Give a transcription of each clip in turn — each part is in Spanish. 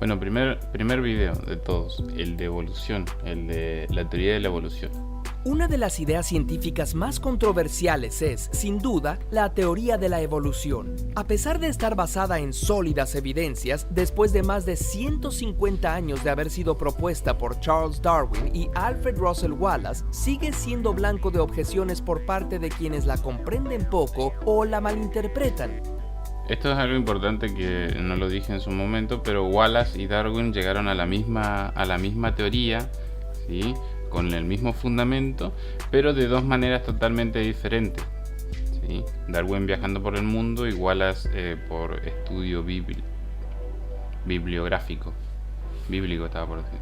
Bueno, primer video de todos, el de evolución, el de la teoría de la evolución. Una de las ideas científicas más controversiales es, sin duda, la teoría de la evolución. A pesar de estar basada en sólidas evidencias, después de más de 150 años de haber sido propuesta por Charles Darwin y Alfred Russel Wallace, sigue siendo blanco de objeciones por parte de quienes la comprenden poco o la malinterpretan. Esto es algo importante que no lo dije en su momento, pero Wallace y Darwin llegaron a la misma teoría, ¿sí?, con el mismo fundamento, pero de dos maneras totalmente diferentes, ¿sí? Darwin viajando por el mundo y Wallace por estudio bíblico estaba por decir.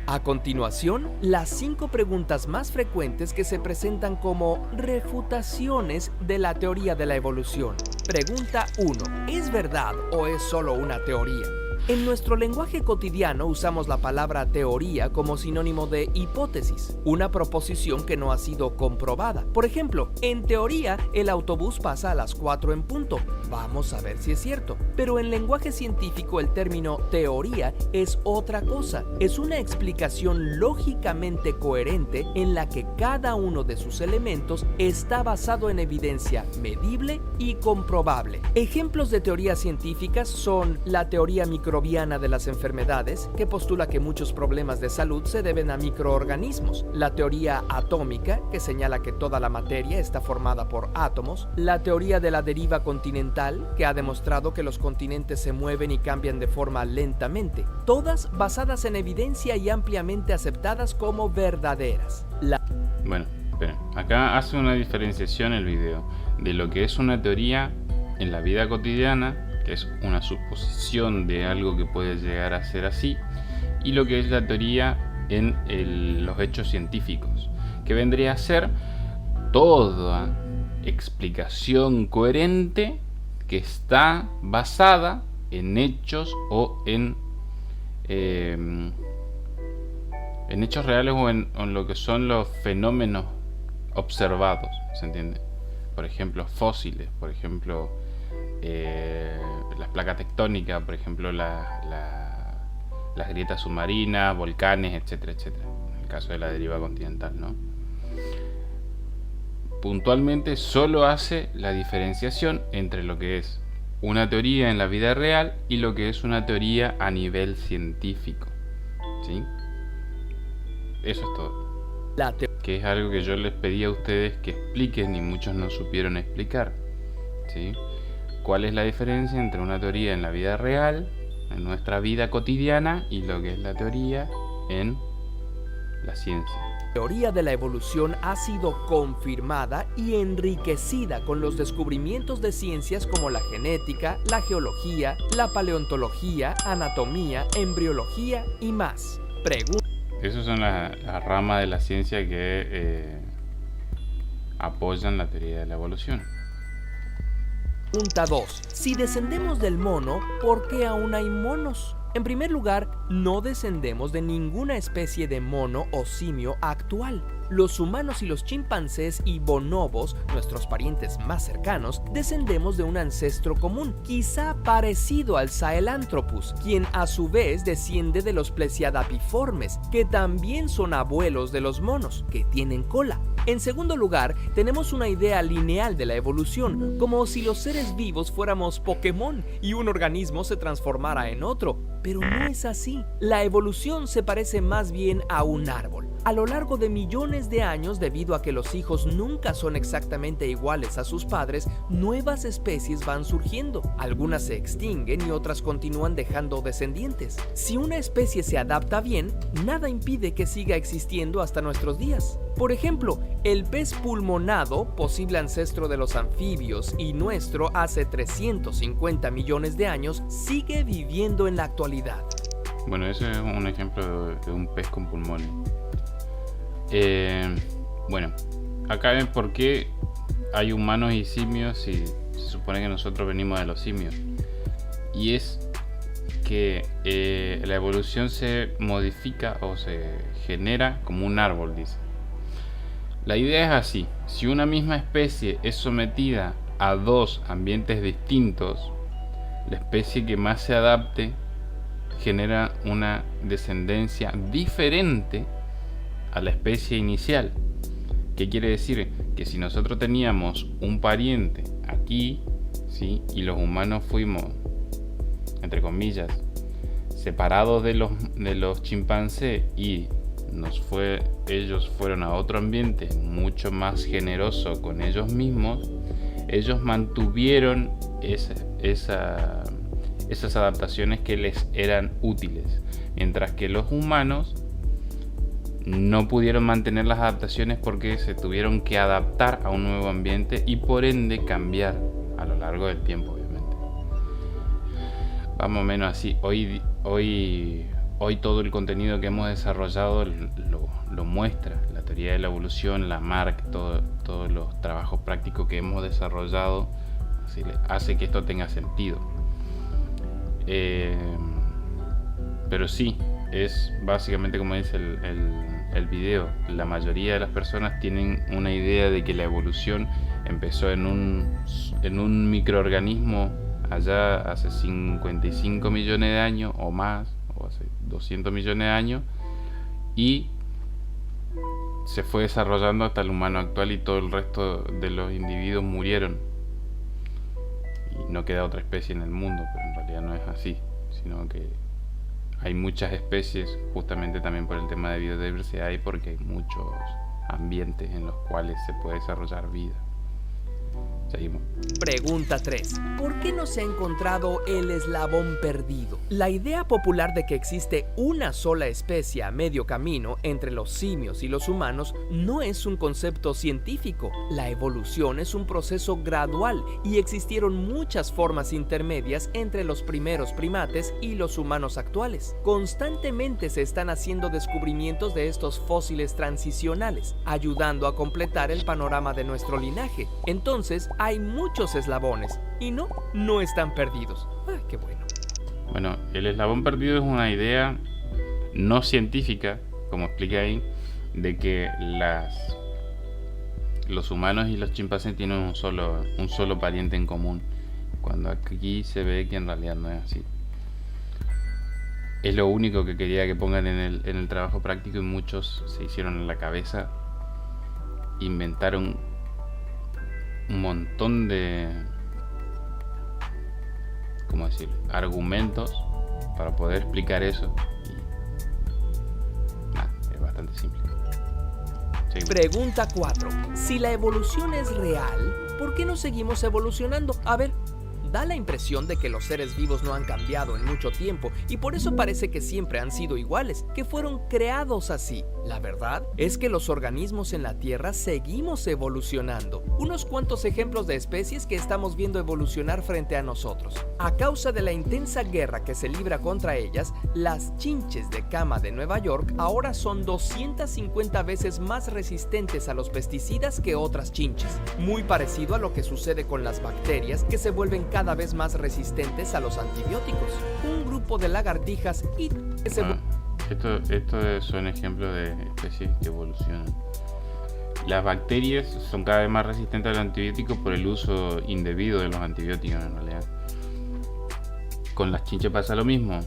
A continuación, las 5 preguntas más frecuentes que se presentan como refutaciones de la teoría de la evolución. Pregunta 1. ¿Es verdad o es solo una teoría? En nuestro lenguaje cotidiano usamos la palabra teoría como sinónimo de hipótesis, una proposición que no ha sido comprobada. Por ejemplo, en teoría el autobús pasa a las 4 en punto. Vamos a ver si es cierto. Pero en lenguaje científico el término teoría es otra cosa. Es una explicación lógicamente coherente en la que cada uno de sus elementos está basado en evidencia medible y comprobable. Ejemplos de teorías científicas son la teoría microbiana de las enfermedades, que postula que muchos problemas de salud se deben a microorganismos, la teoría atómica, que señala que toda la materia está formada por átomos, la teoría de la deriva continental, que ha demostrado que los continentes se mueven y cambian de forma lentamente, todas basadas en evidencia y ampliamente aceptadas como verdaderas. Bueno, esperen, acá hace una diferenciación el video de lo que es una teoría en la vida cotidiana, que es una suposición de algo que puede llegar a ser así, y lo que es la teoría en los hechos científicos, que vendría a ser toda explicación coherente que está basada en hechos o en hechos reales o en lo que son los fenómenos observados, ¿se entiende? Por ejemplo, fósiles, por ejemplo, las placas tectónicas, por ejemplo, las grietas submarinas, volcanes, etcétera, etcétera. En el caso de la deriva continental, ¿no? Puntualmente solo hace la diferenciación entre lo que es una teoría en la vida real y lo que es una teoría a nivel científico, ¿sí? Eso es todo. Que es algo que yo les pedí a ustedes que expliquen y muchos no supieron explicar, ¿sí? ¿Cuál es la diferencia entre una teoría en la vida real, en nuestra vida cotidiana, y lo que es la teoría en la ciencia? La teoría de la evolución ha sido confirmada y enriquecida con los descubrimientos de ciencias como la genética, la geología, la paleontología, anatomía, embriología y más. Esas son las ramas de la ciencia que apoyan la teoría de la evolución. Pregunta 2. Si descendemos del mono, ¿por qué aún hay monos? En primer lugar, no descendemos de ninguna especie de mono o simio actual. Los humanos y los chimpancés y bonobos, nuestros parientes más cercanos, descendemos de un ancestro común, quizá parecido al Sahelanthropus, quien a su vez desciende de los Plesiadapiformes, que también son abuelos de los monos, que tienen cola. En segundo lugar, tenemos una idea lineal de la evolución, como si los seres vivos fuéramos Pokémon y un organismo se transformara en otro. Pero no es así. La evolución se parece más bien a un árbol. A lo largo de millones de años, debido a que los hijos nunca son exactamente iguales a sus padres, nuevas especies van surgiendo. Algunas se extinguen y otras continúan dejando descendientes. Si una especie se adapta bien, nada impide que siga existiendo hasta nuestros días. Por ejemplo, el pez pulmonado, posible ancestro de los anfibios y nuestro hace 350 millones de años, sigue viviendo en la actualidad. Bueno, ese es un ejemplo de un pez con pulmones. Bueno, acá ven por qué hay humanos y simios si se supone que nosotros venimos de los simios. Y es que la evolución se modifica o se genera como un árbol, dice. La idea es así: si una misma especie es sometida a dos ambientes distintos, la especie que más se adapte genera una descendencia diferente a la especie inicial. ¿Qué quiere decir? Que si nosotros teníamos un pariente aquí, ¿sí?, y los humanos fuimos, entre comillas, separados de los chimpancés y ellos fueron a otro ambiente mucho más generoso con ellos mismos, ellos mantuvieron esas adaptaciones que les eran útiles, mientras que los humanos no pudieron mantener las adaptaciones porque se tuvieron que adaptar a un nuevo ambiente y por ende cambiar a lo largo del tiempo, obviamente. Vamos menos así. Hoy todo el contenido que hemos desarrollado lo muestra. La teoría de la evolución, la Mark, todos los trabajos prácticos que hemos desarrollado hace que esto tenga sentido. Pero sí, es básicamente como dice el video. La mayoría de las personas tienen una idea de que la evolución empezó en un microorganismo allá hace 55 millones de años o más, o hace 200 millones de años, y se fue desarrollando hasta el humano actual y todo el resto de los individuos murieron y no queda otra especie en el mundo, pero en realidad no es así, sino que hay muchas especies justamente también por el tema de biodiversidad y porque hay muchos ambientes en los cuales se puede desarrollar vida. Seguimos. Pregunta 3. ¿Por qué no se ha encontrado el eslabón perdido? La idea popular de que existe una sola especie a medio camino entre los simios y los humanos no es un concepto científico. La evolución es un proceso gradual y existieron muchas formas intermedias entre los primeros primates y los humanos actuales. Constantemente se están haciendo descubrimientos de estos fósiles transicionales, ayudando a completar el panorama de nuestro linaje. Entonces, hay muchos eslabones y no están perdidos. ¡Ay, qué bueno! Bueno, el eslabón perdido es una idea no científica, como expliqué ahí, de que los humanos y los chimpancés tienen un solo pariente en común, cuando aquí se ve que en realidad no es así. Es lo único que quería que pongan en el trabajo práctico y muchos se hicieron en la cabeza, inventaron un montón de, ¿cómo decirlo?, argumentos para poder explicar eso. Y es bastante simple. Seguimos. Pregunta 4. Si la evolución es real, ¿por qué no seguimos evolucionando? A ver, da la impresión de que los seres vivos no han cambiado en mucho tiempo y por eso parece que siempre han sido iguales, que fueron creados así. La verdad es que los organismos en la Tierra seguimos evolucionando. Unos cuantos ejemplos de especies que estamos viendo evolucionar frente a nosotros. A causa de la intensa guerra que se libra contra ellas, las chinches de cama de Nueva York ahora son 250 veces más resistentes a los pesticidas que otras chinches. Muy parecido a lo que sucede con las bacterias que se vuelven cada vez más resistentes a los antibióticos. Un grupo de lagartijas y Estos son ejemplos de especies que evolucionan. Las bacterias son cada vez más resistentes a los antibióticos por el uso indebido de los antibióticos en realidad. Con las chinches pasa lo mismo.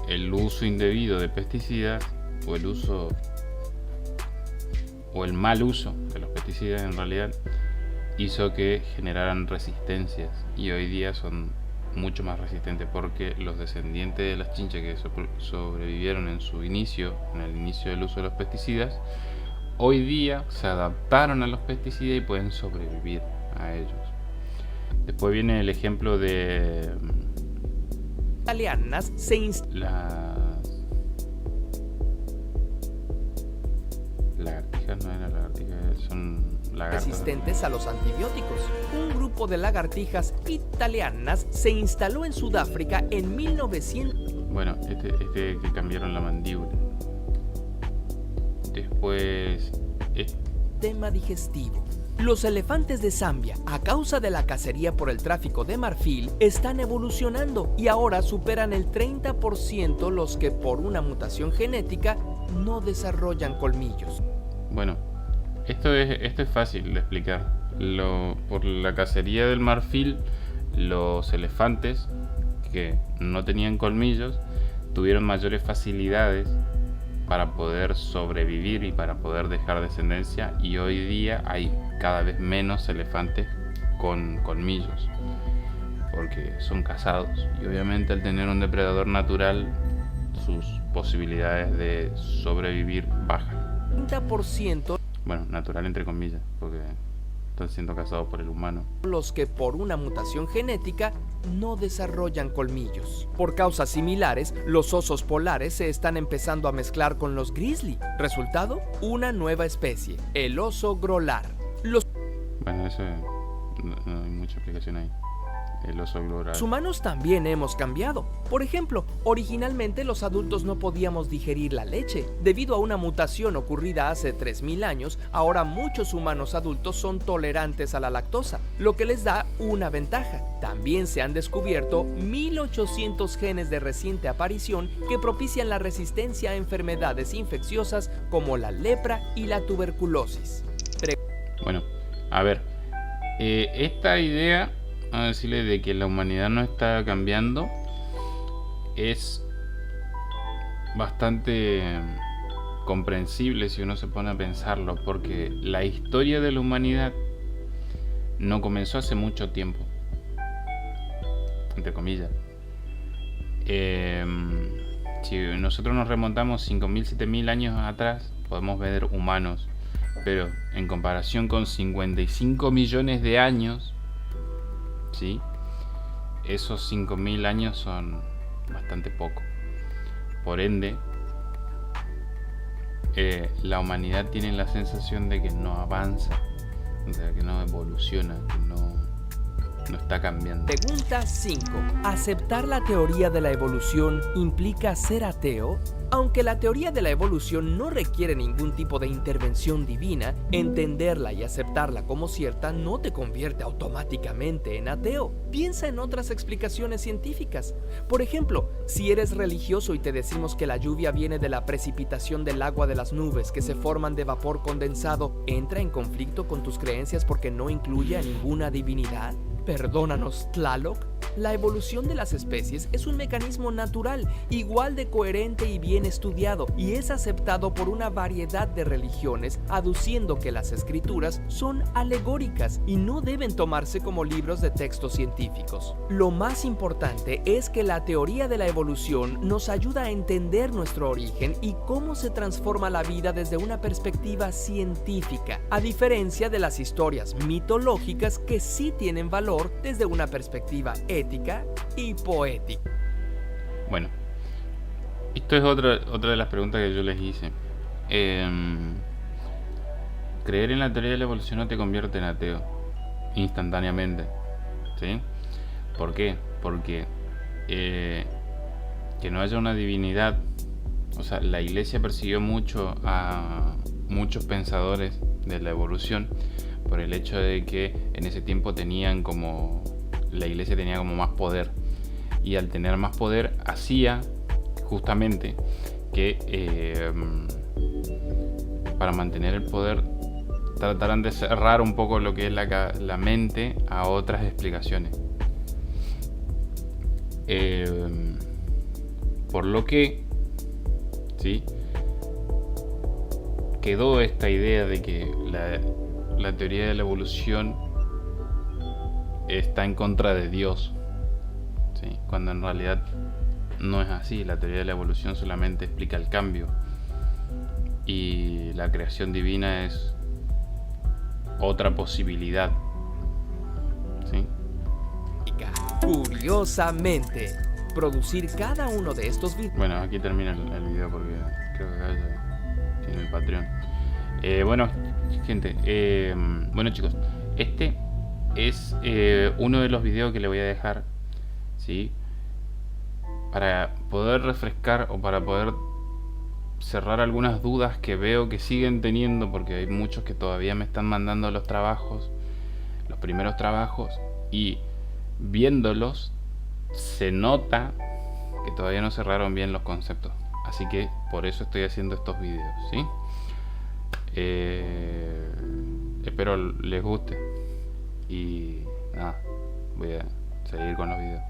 El uso indebido de pesticidas o el mal uso de los pesticidas en realidad hizo que generaran resistencias y hoy día son mucho más resistentes porque los descendientes de las chinches que sobrevivieron en el inicio del uso de los pesticidas, hoy día se adaptaron a los pesticidas y pueden sobrevivir a ellos. Después viene el ejemplo de italianas lagartijas, no eran lagartijas, son lagartas resistentes a los antibióticos. Un grupo de lagartijas italianas se instaló en Sudáfrica en 1900. Bueno, que cambiaron la mandíbula. Después Tema digestivo. Los elefantes de Zambia, a causa de la cacería por el tráfico de marfil, están evolucionando y ahora superan el 30% los que por una mutación genética no desarrollan colmillos. Bueno, esto es fácil de explicar. Por la cacería del marfil, los elefantes que no tenían colmillos tuvieron mayores facilidades para poder sobrevivir y para poder dejar descendencia, y hoy día hay cada vez menos elefantes con colmillos porque son cazados, y obviamente al tener un depredador natural sus posibilidades de sobrevivir bajan. 30% Bueno, natural entre comillas, porque están siendo cazados por el humano. los que por una mutación genética no desarrollan colmillos. Por causas similares, los osos polares se están empezando a mezclar con los grizzly. Resultado, una nueva especie, el oso grolar. Los Bueno, eso no hay mucha explicación ahí. El oso grolar. humanos también hemos cambiado. Por ejemplo, originalmente los adultos no podíamos digerir la leche. Debido a una mutación ocurrida hace 3000 años, ahora muchos humanos adultos son tolerantes a la lactosa, lo que les da una ventaja. También se han descubierto 1800 genes de reciente aparición que propician la resistencia a enfermedades infecciosas como la lepra y la tuberculosis. Bueno, a ver, esta idea, a decirle, de que la humanidad no está cambiando, es bastante comprensible si uno se pone a pensarlo, porque la historia de la humanidad no comenzó hace mucho tiempo, entre comillas. Si nosotros nos remontamos 5.000, 7.000 años atrás, podemos ver humanos, pero en comparación con 55 millones de años, ¿sí? Esos 5.000 años son bastante poco. Por ende, la humanidad tiene la sensación de que no avanza, de que no evoluciona, que no está cambiando. Pregunta 5. ¿Aceptar la teoría de la evolución implica ser ateo? Aunque la teoría de la evolución no requiere ningún tipo de intervención divina, entenderla y aceptarla como cierta no te convierte automáticamente en ateo. Piensa en otras explicaciones científicas. Por ejemplo, si eres religioso y te decimos que la lluvia viene de la precipitación del agua de las nubes que se forman de vapor condensado, ¿entra en conflicto con tus creencias porque no incluye a ninguna divinidad? Perdónanos, Tlaloc. La evolución de las especies es un mecanismo natural, igual de coherente y bien estudiado, y es aceptado por una variedad de religiones, aduciendo que las escrituras son alegóricas y no deben tomarse como libros de textos científicos. Lo más importante es que la teoría de la evolución nos ayuda a entender nuestro origen y cómo se transforma la vida desde una perspectiva científica, a diferencia de las historias mitológicas que sí tienen valor desde una perspectiva ética y poética. Bueno, esto es otra de las preguntas que yo les hice. Creer en la teoría de la evolución no te convierte en ateo instantáneamente, ¿sí? ¿Por qué? Porque que no haya una divinidad, o sea, la iglesia persiguió mucho a muchos pensadores de la evolución por el hecho de que en ese tiempo la iglesia tenía como más poder, y al tener más poder hacía justamente que para mantener el poder trataran de cerrar un poco lo que es la mente a otras explicaciones, por lo que ¿sí? Quedó esta idea de que la teoría de la evolución está en contra de Dios, ¿sí? Cuando en realidad no es así. La teoría de la evolución solamente explica el cambio, y la creación divina es otra posibilidad, ¿sí? Curiosamente, producir cada uno de estos videos. Bueno, aquí termina el video porque creo que acá ya tiene el Patreon. Bueno, gente, bueno chicos, este es uno de los videos que le voy a dejar, ¿sí? Para poder refrescar o para poder cerrar algunas dudas que veo que siguen teniendo, porque hay muchos que todavía me están mandando los trabajos, los primeros trabajos, y viéndolos se nota que todavía no cerraron bien los conceptos. Así que por eso estoy haciendo estos videos, ¿sí? Espero les guste. Y nada, voy a seguir con los videos.